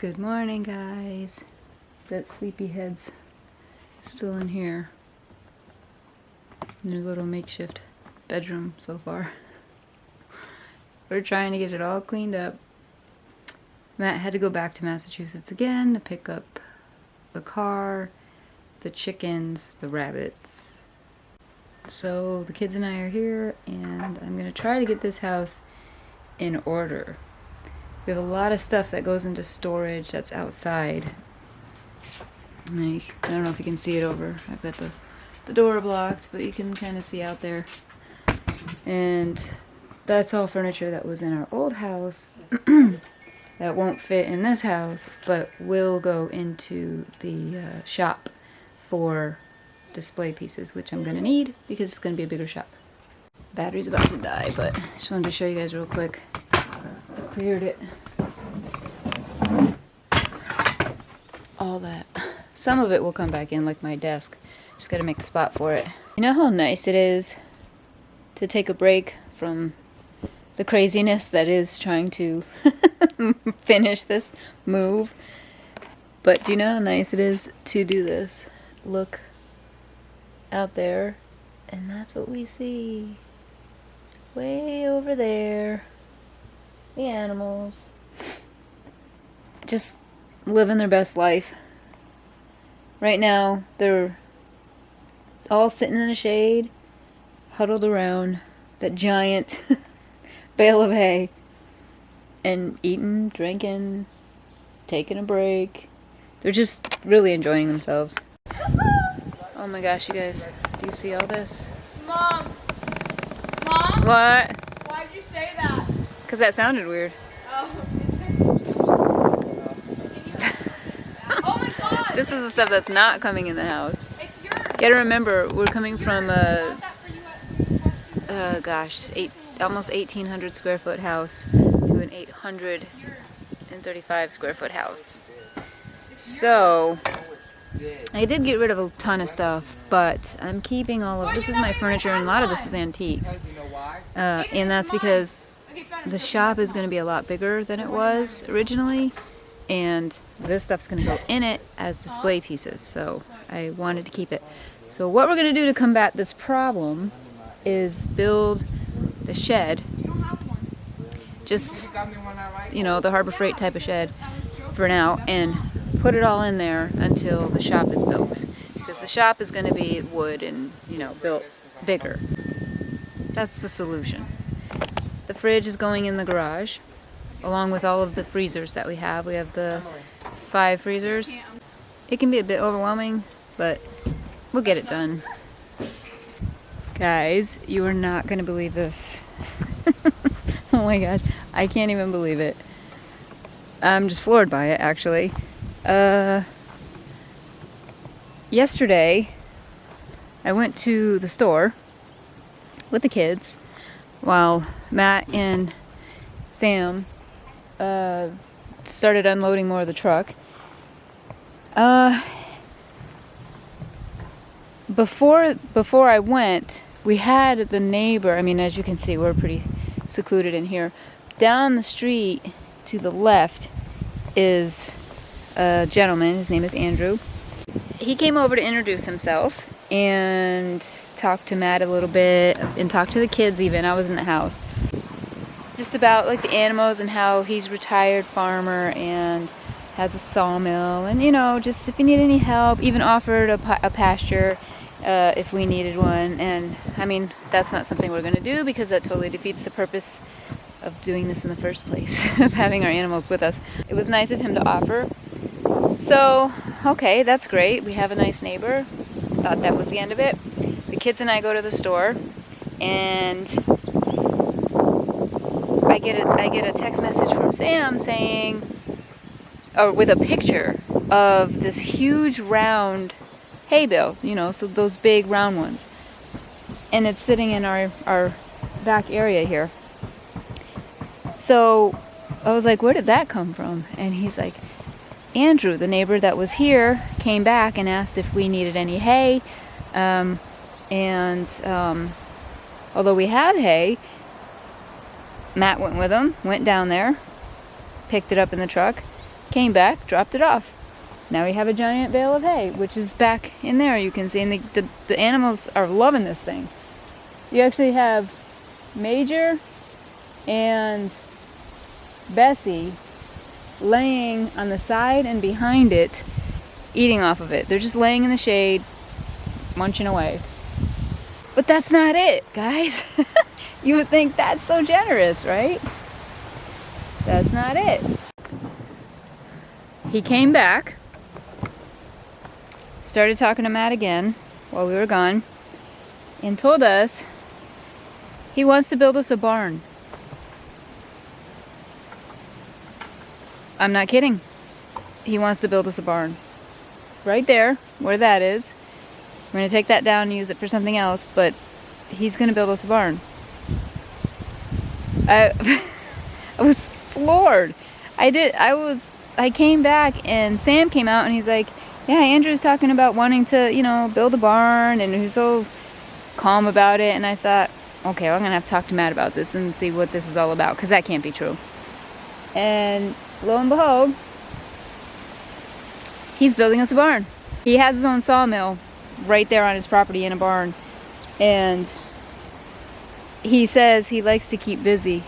Good morning, guys. That sleepyhead's still in here. In their little makeshift bedroom so far. We're trying to get it all cleaned up. Matt had to go back to Massachusetts again to pick up the car, the chickens, the rabbits. So the kids and I are here, and I'm gonna try to get this house in order. We have a lot of stuff that goes into storage that's outside. I don't know if you can see it over. I've got the door blocked, but you can kind of see out there. And that's all furniture that was in our old house that won't fit in this house, but will go into the shop for display pieces, which I'm going to need because it's going to be a bigger shop. Battery's about to die, but just wanted to show you guys real quick. Cleared it. All that. Some of it will come back in, like my desk. Just gotta make a spot for it. You know how nice it is to take a break from the craziness that is trying to finish this move? But do you know how nice it is to do this? Look out there, and that's what we see. Way over there. The animals. Just living their best life. Right now, they're all sitting in the shade, huddled around that giant bale of hay, and eating, drinking, taking a break. They're just really enjoying themselves. Oh my gosh, you guys, do you see all this? Mom! Mom? What? Why'd you say that? Because that sounded weird. Oh. Oh my god! This is the stuff that's not coming in the house. It's yours! You gotta remember, we're coming from a, almost 1,800 square foot house to an 835 square foot house. So, I did get rid of a ton of stuff, but I'm keeping all of, this is my furniture, and a lot of this is antiques. And that's because the shop is going to be a lot bigger than it was originally, and this stuff's going to go in it as display pieces, so I wanted to keep it. So what we're going to do to combat this problem is build the shed, just, you know, the Harbor Freight type of shed for now, and put it all in there until the shop is built, because the shop is going to be wood and, you know, built bigger. That's the solution. The fridge is going in the garage, along with all of the freezers that we have. We have the 5 freezers. It can be a bit overwhelming, but we'll get it done. Guys, you are not going to believe this. Oh my gosh, I can't even believe it. I'm just floored by it, actually. Yesterday, I went to the store with the kids while Matt and Sam started unloading more of the truck. Before I went, we had the neighbor, I mean, as you can see, we're pretty secluded in here. Down the street to the left is a gentleman. His name is Andrew. He came over to introduce himself and talk to Matt a little bit, and talk to the kids even. I was in the house. Just about like the animals and how he's a retired farmer and has a sawmill, and, you know, just if you need any help, even offered a pasture if we needed one. And I mean, that's not something we're going to do because that totally defeats the purpose of doing this in the first place, of having our animals with us. It was nice of him to offer. So, okay, that's great. We have a nice neighbor. Thought that was the end of it. The kids and I go to the store, and I get a text message from Sam saying, or with a picture of this huge round hay bales, you know, so those big round ones. And it's sitting in our back area here. So I was like, where did that come from? And he's like, Andrew, the neighbor that was here, came back and asked if we needed any hay. Although we have hay, Matt went with him, went down there, picked it up in the truck, came back, dropped it off. Now we have a giant bale of hay, which is back in there, you can see. And the animals are loving this thing. You actually have Major and Bessie laying on the side and behind it, eating off of it. They're just laying in the shade, munching away. But that's not it, guys. You would think that's so generous, right? That's not it. He came back, started talking to Matt again while we were gone, and told us he wants to build us a barn. I'm not kidding. He wants to build us a barn. Right there, where that is. We're going to take that down and use it for something else, but he's going to build us a barn. I was floored. I came back and Sam came out and he's like, yeah, Andrew's talking about wanting to, you know, build a barn, and he's so calm about it. And I thought, okay, well, I'm going to have to talk to Matt about this and see what this is all about, because that can't be true. And lo and behold, he's building us a barn. He has his own sawmill right there on his property in a barn. And he says he likes to keep busy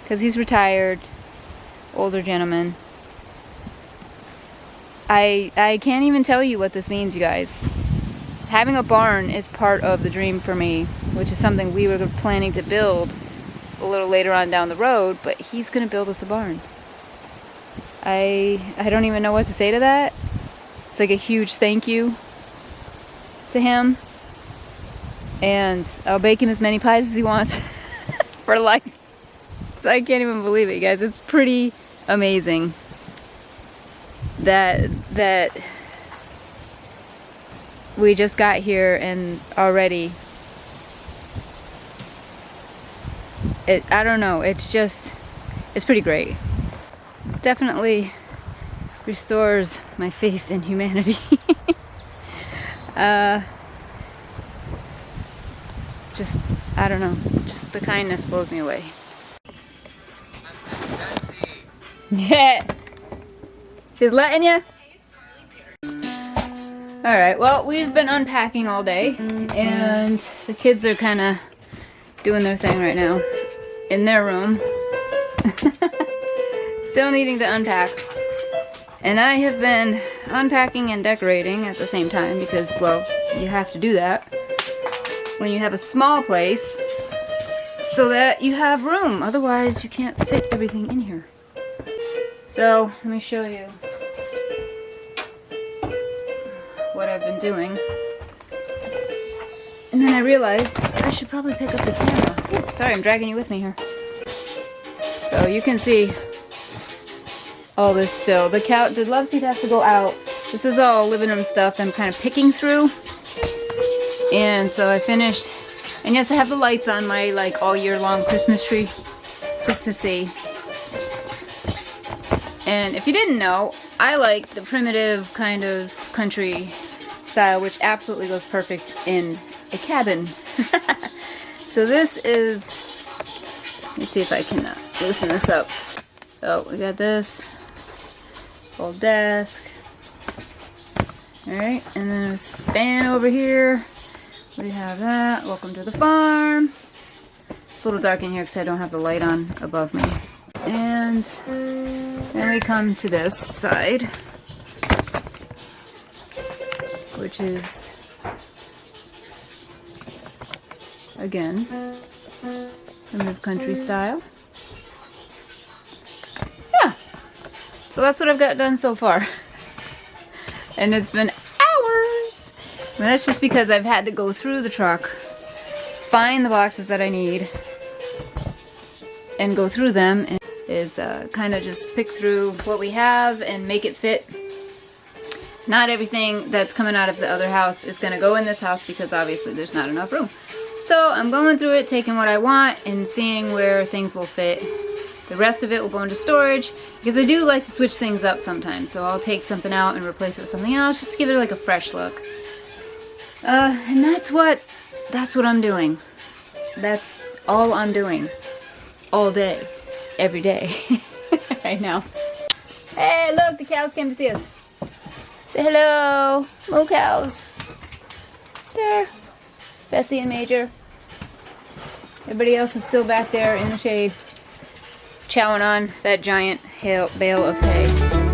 because he's retired, older gentleman. I can't even tell you what this means, you guys. Having a barn is part of the dream for me, which is something we were planning to build a little later on down the road, but he's going to build us a barn. I don't even know what to say to that. It's like a huge thank you to him. And I'll bake him as many pies as he wants for life. So I can't even believe it, you guys. It's pretty amazing that we just got here and already I don't know, it's pretty great. Definitely restores my faith in humanity. I don't know, just the kindness blows me away. Yeah, she's letting you. Alright, well, we've been unpacking all day, and the kids are kind of doing their thing right now in their room. Still needing to unpack. And I have been unpacking and decorating at the same time because, well, you have to do that when you have a small place so that you have room. Otherwise, you can't fit everything in here. So, let me show you what I've been doing. And then I realized I should probably pick up the camera. Sorry, I'm dragging you with me here. So you can see all this still. The couch, the love seat has to go out. This is all living room stuff I'm kind of picking through. And so I finished. And yes, I have the lights on my like all year long Christmas tree. Just to see. And if you didn't know, I like the primitive kind of country style, which absolutely goes perfect in a cabin. So this is, let me see if I can loosen this up. So we got this old desk. Alright, and then a span over here. We have that. Welcome to the farm. It's a little dark in here because I don't have the light on above me. And then we come to this side, which is, again, primitive country style. Yeah, so that's what I've got done so far. And it's been hours. And that's just because I've had to go through the truck, find the boxes that I need, and go through them. And is kind of just pick through what we have and make it fit. Not everything that's coming out of the other house is going to go in this house because obviously there's not enough room. So I'm going through it, taking what I want and seeing where things will fit. The rest of it will go into storage because I do like to switch things up sometimes. So I'll take something out and replace it with something else just to give it like a fresh look. And that's what I'm doing. That's all I'm doing all day. Every day right now. Hey, look, the cows came to see us. Say hello. Moo cows. There. Bessie and Major. Everybody else is still back there in the shade, chowing on that giant bale of hay.